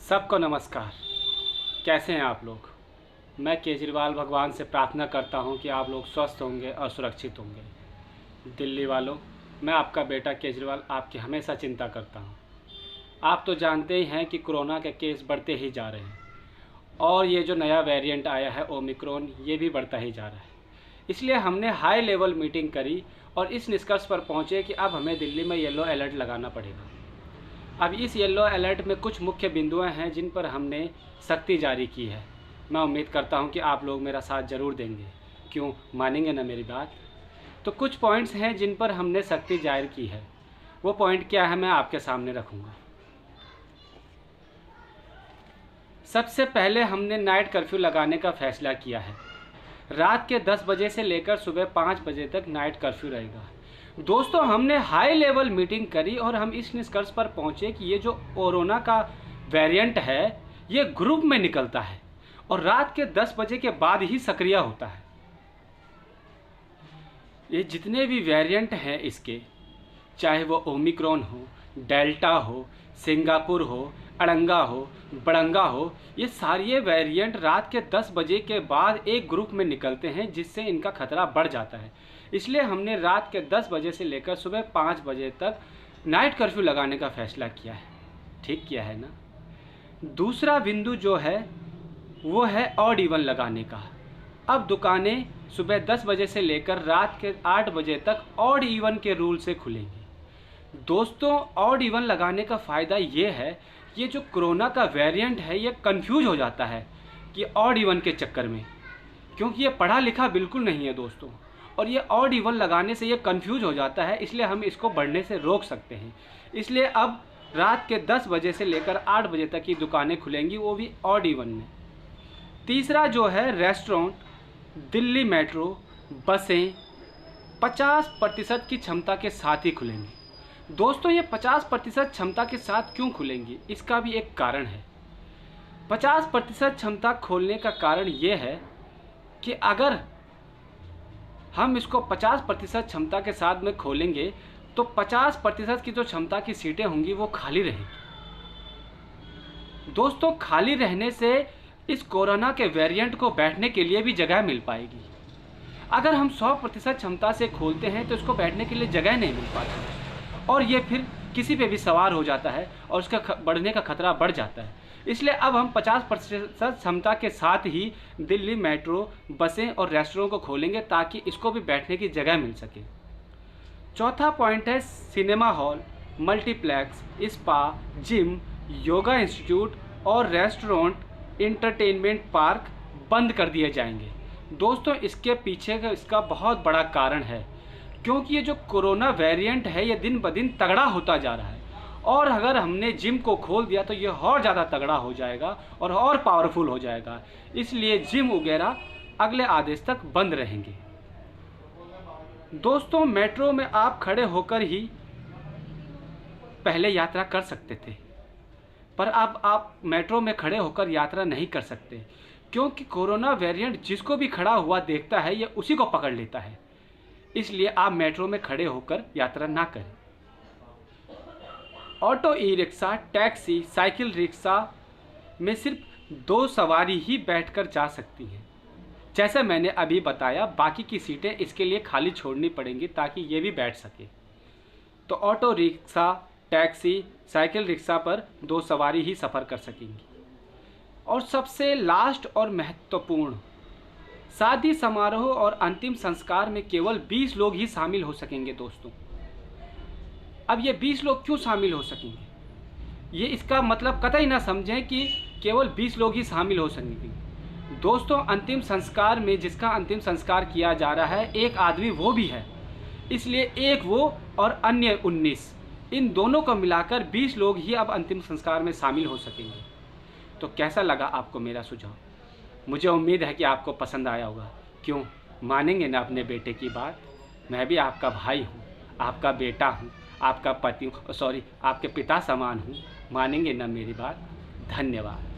सबको नमस्कार। कैसे हैं आप लोग? मैं केजरीवाल भगवान से प्रार्थना करता हूं कि आप लोग स्वस्थ होंगे और सुरक्षित होंगे। दिल्ली वालों, मैं आपका बेटा केजरीवाल आपकी हमेशा चिंता करता हूं। आप तो जानते ही हैं कि कोरोना के केस बढ़ते ही जा रहे हैं और ये जो नया वेरिएंट आया है ओमिक्रॉन, ये भी बढ़ता ही जा रहा है। इसलिए हमने हाई लेवल मीटिंग करी और इस निष्कर्ष पर पहुँचे कि अब हमें दिल्ली में येलो अलर्ट लगाना पड़ेगा। अब इस येलो अलर्ट में कुछ मुख्य बिंदुएं हैं जिन पर हमने सख्ती जारी की है। मैं उम्मीद करता हूं कि आप लोग मेरा साथ ज़रूर देंगे। क्यों, मानेंगे ना मेरी बात? तो कुछ पॉइंट्स हैं जिन पर हमने सख्ती जारी की है। वो पॉइंट क्या है मैं आपके सामने रखूँगा। सबसे पहले हमने नाइट कर्फ्यू लगाने का फैसला किया है। रात के 10 बजे से लेकर सुबह 5 बजे तक नाइट कर्फ्यू रहेगा। दोस्तों, हमने हाई लेवल मीटिंग करी और हम इस निष्कर्ष पर पहुंचे कि ये जो कोरोना का वेरिएंट है ये ग्रुप में निकलता है और रात के 10 बजे के बाद ही सक्रिय होता है। ये जितने भी वेरिएंट हैं इसके, चाहे वो ओमिक्रॉन हो, डेल्टा हो, सिंगापुर हो, अड़ंगा हो, बड़ंगा हो, ये सारे वेरिएंट रात के 10 बजे के बाद एक ग्रुप में निकलते हैं जिससे इनका खतरा बढ़ जाता है। इसलिए हमने रात के 10 बजे से लेकर सुबह 5 बजे तक नाइट कर्फ्यू लगाने का फैसला किया है। ठीक किया है ना? दूसरा बिंदु जो है वो है ऑड इवन लगाने का। अब दुकानें सुबह 10 बजे से लेकर रात के 8 बजे तक ऑड इवन के रूल से खुलेंगी। दोस्तों, ऑड इवन लगाने का फ़ायदा ये है, ये जो कोरोना का वेरिएंट है ये कंफ्यूज हो जाता है कि ऑड इवन के चक्कर में, क्योंकि ये पढ़ा लिखा बिल्कुल नहीं है दोस्तों, और ये ऑड इवन लगाने से ये कंफ्यूज हो जाता है। इसलिए हम इसको बढ़ने से रोक सकते हैं। इसलिए अब रात के 10 बजे से लेकर 8 बजे तक की दुकानें खुलेंगी, वो भी ऑड इवन में। तीसरा जो है रेस्टोरेंट, दिल्ली मेट्रो, बसें 50% की क्षमता के साथ ही खुलेंगी। दोस्तों, ये 50% क्षमता के साथ क्यों खुलेंगी, इसका भी एक कारण है। 50% क्षमता खोलने का कारण ये है कि अगर हम इसको 50% क्षमता के साथ में खोलेंगे तो 50% की जो क्षमता की सीटें होंगी वो खाली रहेंगी। दोस्तों, खाली रहने से इस कोरोना के वेरिएंट को बैठने के लिए भी जगह मिल पाएगी। अगर हम 100% क्षमता से खोलते हैं तो इसको बैठने के लिए जगह नहीं मिल पाती और ये फिर किसी पे भी सवार हो जाता है और उसका बढ़ने का खतरा बढ़ जाता है। इसलिए अब हम 50% क्षमता के साथ ही दिल्ली मेट्रो, बसें और रेस्टोरेंट को खोलेंगे ताकि इसको भी बैठने की जगह मिल सके। चौथा पॉइंट है cinema hall, multiplex, spa, gym, yoga institute और रेस्टोरेंट, इंटरटेनमेंट पार्क बंद कर दिए जाएंगे। दोस्तों, इसके पीछे का इसका बहुत बड़ा कारण है, क्योंकि ये जो कोरोना वेरिएंट है ये दिन ब दिन तगड़ा होता जा रहा है और अगर हमने जिम को खोल दिया तो ये और ज़्यादा तगड़ा हो जाएगा और पावरफुल हो जाएगा। इसलिए जिम वगैरह अगले आदेश तक बंद रहेंगे। दोस्तों, मेट्रो में आप खड़े होकर ही पहले यात्रा कर सकते थे, पर अब आप मेट्रो में खड़े होकर यात्रा नहीं कर सकते, क्योंकि कोरोना वेरिएंट जिसको भी खड़ा हुआ देखता है ये उसी को पकड़ लेता है। इसलिए आप मेट्रो में खड़े होकर यात्रा ना करें। Auto, e rickshaw, taxi, cycle rickshaw में सिर्फ 2 सवारी ही बैठकर जा सकती हैं। जैसा मैंने अभी बताया, बाकी की सीटें इसके लिए खाली छोड़नी पड़ेंगी ताकि ये भी बैठ सके। तो auto rickshaw, taxi, cycle rickshaw पर 2 सवारी ही सफ़र कर सकेंगी। और सबसे लास्ट और महत्वपूर्ण, शादी समारोह और अंतिम संस्कार में केवल 20 लोग ही शामिल हो सकेंगे। दोस्तों, अब ये 20 लोग क्यों शामिल हो सकेंगे, ये इसका मतलब कतई ना समझें कि केवल 20 लोग ही शामिल हो सकेंगे। दोस्तों, अंतिम संस्कार में जिसका अंतिम संस्कार किया जा रहा है, एक आदमी वो भी है, इसलिए एक वो और अन्य 19, इन दोनों को मिलाकर 20 लोग ही अब अंतिम संस्कार में शामिल हो सकेंगे। तो कैसा लगा आपको मेरा सुझाव? मुझे उम्मीद है कि आपको पसंद आया होगा। क्यों, मानेंगे ना अपने बेटे की बात? मैं भी आपका भाई हूँ, आपका बेटा हूँ, आपका पति, आपके पिता समान हूँ। मानेंगे ना मेरी बात? धन्यवाद।